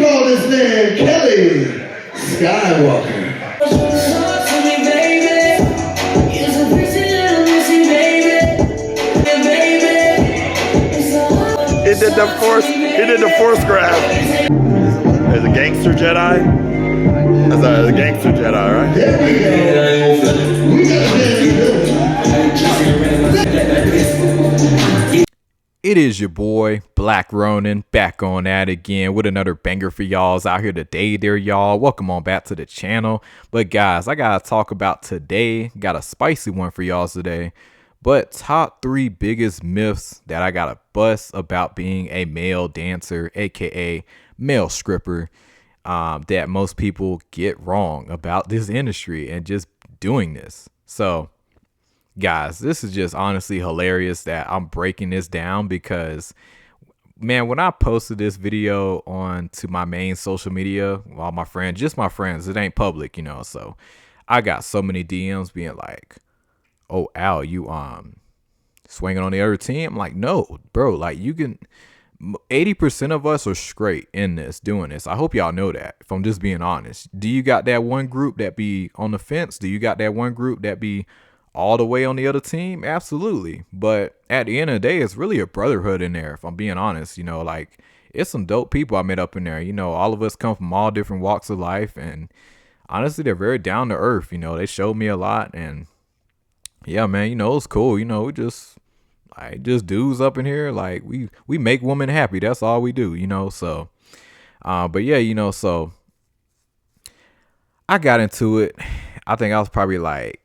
call this man Kelly Skywalker. He did the force. He did the force grab. As a gangster Jedi. As a gangster Jedi, right? There we go. We got It is your boy, Black Ronin, back on that again with another banger for y'all's out here today there, y'all. Welcome on back to the channel. But guys, I gotta talk about today. Got a spicy one for y'all today. But top 3 biggest myths that I gotta bust about being a male dancer, aka male stripper, that most people get wrong about this industry and just doing this. So guys, this is just honestly hilarious that I'm breaking this down because, man, when I posted this video on to my main social media, all my friends, just my friends, it ain't public, you know, so I got so many DMs being like, "Oh, Al, you swinging on the other team?" I'm like, no, bro, like you can, 80% of us are straight in this, doing this. I hope y'all know that, if I'm just being honest. Do you got that one group that be on the fence? Do you got that one group that be all the way on the other team? Absolutely. But at the end of the day, it's really a brotherhood in there, if I'm being honest. You know, like, it's some dope people I met up in there. You know, all of us come from all different walks of life, and honestly, they're very down to earth. You know, they showed me a lot, and yeah, man, you know, it's cool. You know, we just dudes up in here, like we make women happy. That's all we do, you know. So but yeah, you know, so I got into it. I think I was probably like,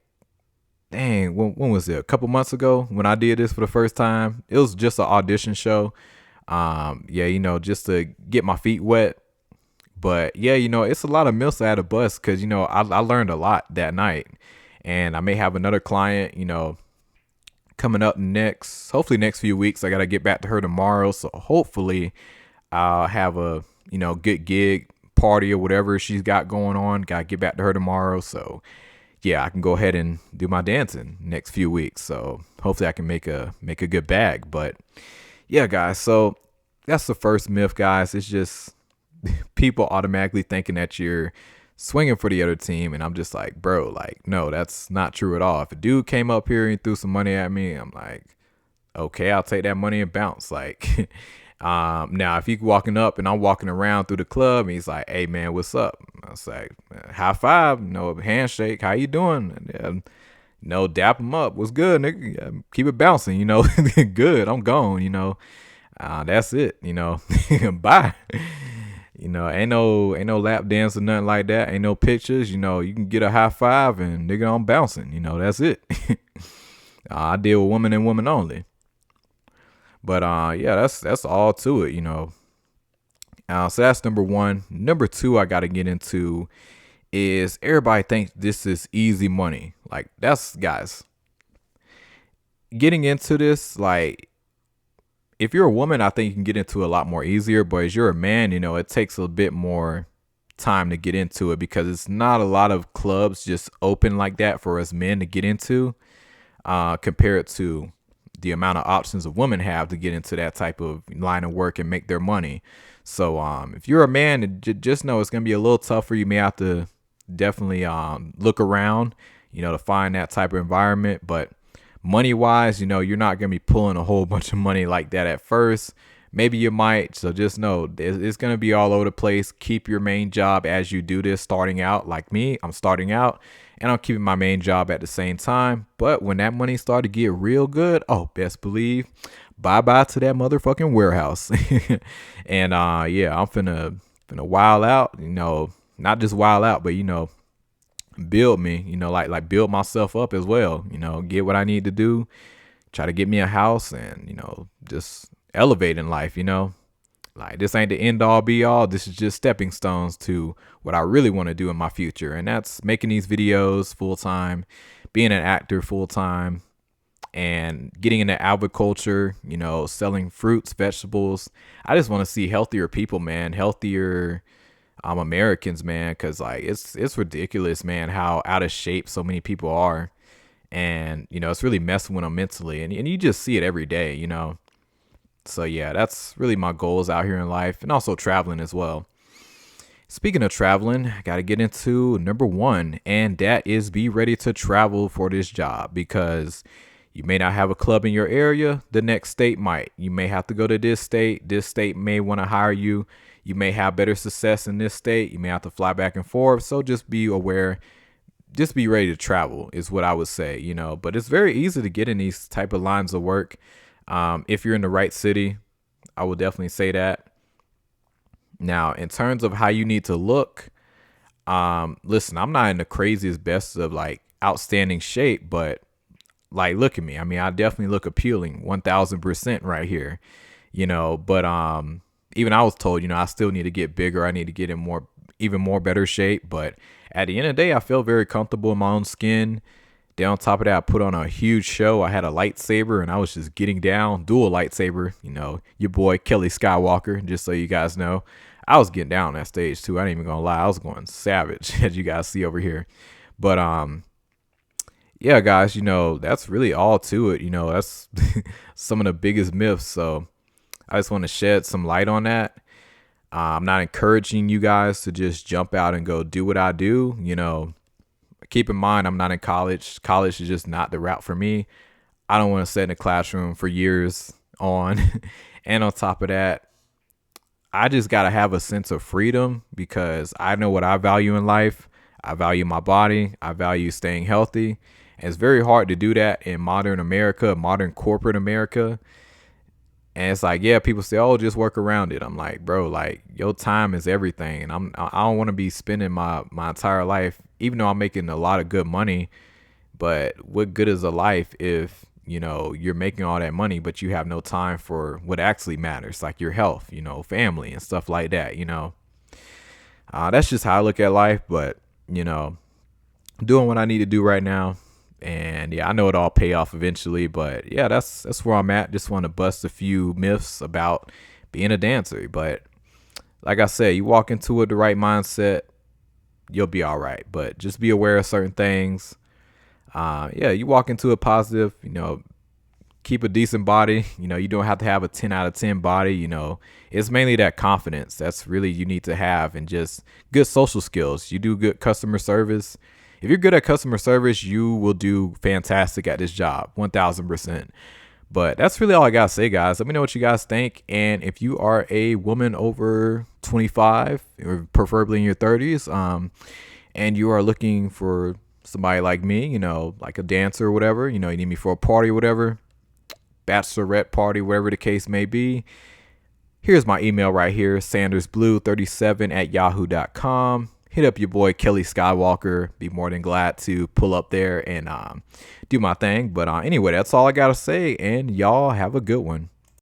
dang, when was it? A couple months ago when I did this for the first time. It was just an audition show. Yeah, you know, just to get my feet wet. But yeah, you know, it's a lot of myths I had to bust because, you know, I learned a lot that night. And I may have another client, you know, coming up hopefully next few weeks. I got to get back to her tomorrow. So hopefully I'll have a, you know, good gig, party or whatever she's got going on. Got to get back to her tomorrow. So yeah, I can go ahead and do my dancing next few weeks. So hopefully I can make a good bag. But yeah, guys, so that's the first myth, guys. It's just people automatically thinking that you're swinging for the other team, and I'm just like, bro, like, no, that's not true at all. If a dude came up here and threw some money at me, I'm like, okay, I'll take that money and bounce. Like, now if he's walking up and I'm walking around through the club and he's like, "Hey man, what's up?" I was like, high five, no handshake, how you doing? And, no, dap him up, what's good, nigga? Yeah, keep it bouncing, you know. Good, I'm gone, you know. That's it, you know. Bye. You know, ain't no lap dance or nothing like that. Ain't no pictures. You know, you can get a high five and nigga, I'm bouncing. You know, that's it. I deal with women and women only. But yeah, that's all to it. You know. So that's number 1. Number 2, I got to get into is everybody thinks this is easy money. Like, that's, guys, getting into this, like, if you're a woman, I think you can get into it a lot more easier. But as you're a man, you know, it takes a bit more time to get into it because it's not a lot of clubs just open like that for us men to get into, compared to the amount of options a women have to get into that type of line of work and make their money. So if you're a man, just know it's going to be a little tougher. You may have to definitely look around, you know, to find that type of environment. But money wise, you know, you're not going to be pulling a whole bunch of money like that at first. Maybe you might. So just know it's going to be all over the place. Keep your main job as you do this starting out. Like me, I'm starting out and I'm keeping my main job at the same time. But when that money started to get real good, oh, best believe, bye-bye to that motherfucking warehouse. And yeah, I'm finna wild out, you know, not just wild out, but, you know, build me, you know, like build myself up as well, you know, get what I need to do, try to get me a house and, you know, just elevate in life, you know. Like, this ain't the end all be all. This is just stepping stones to what I really want to do in my future. And that's making these videos full time, being an actor full time, and getting into agriculture, you know, selling fruits, vegetables. I just want to see healthier people, man, healthier Americans, man, because like it's ridiculous, man, how out of shape so many people are. And, you know, it's really messing with them mentally. And you just see it every day, you know. So yeah, that's really my goals out here in life, and also traveling as well. Speaking of traveling, I got to get into number one, and that is be ready to travel for this job because you may not have a club in your area. The next state might. You may have to go to this state. This state may want to hire you. You may have better success in this state. You may have to fly back and forth. So just be aware. Just be ready to travel is what I would say, but it's very easy to get in these type of lines of work. If you're in the right city, I would definitely say that. Now, in terms of how you need to look, listen, I'm not in the craziest best of like outstanding shape, but like look at me. I mean, I definitely look appealing 1000% right here, but even I was told, I still need to get bigger. I need to get in even more better shape. But at the end of the day, I feel very comfortable in my own skin. Then on top of that, I put on a huge show. I had a lightsaber and I was just getting down, dual lightsaber, your boy Kelly Skywalker, just so you guys know. I was getting down that stage too. I ain't even gonna lie. I was going savage, as you guys see over here. But yeah, guys, that's really all to it. That's some of the biggest myths. So I just want to shed some light on that. I'm not encouraging you guys to just jump out and go do what I do. Keep in mind, I'm not in college. College is just not the route for me. I don't want to sit in a classroom for years on. And on top of that, I just got to have a sense of freedom because I know what I value in life. I value my body. I value staying healthy. And it's very hard to do that in modern America, modern corporate America. And it's like, yeah, people say, oh, just work around it. I'm like, bro, like your time is everything. And I don't want to be spending my entire life, even though I'm making a lot of good money. But what good is a life if, you're making all that money, but you have no time for what actually matters, like your health, family and stuff like that, That's just how I look at life. But, doing what I need to do right now. And yeah, I know it'll all pay off eventually, but yeah, that's where I'm at. Just want to bust a few myths about being a dancer. But like I said, you walk into it the right mindset, you'll be all right. But just be aware of certain things. Yeah, you walk into it positive, keep a decent body. You don't have to have a 10 out of 10 body. It's mainly that confidence that's really you need to have, and just good social skills. You do good customer service. If you're good at customer service, you will do fantastic at this job, 1000%. But that's really all I got to say, guys. Let me know what you guys think. And if you are a woman over 25, or preferably in your 30s, and you are looking for somebody like me, like a dancer or whatever, you need me for a party or whatever, bachelorette party, whatever the case may be, here's my email right here, sandersblue37@yahoo.com. Hit up your boy Kelly Skywalker. Be more than glad to pull up there and do my thing. But anyway, that's all I got to say. And y'all have a good one.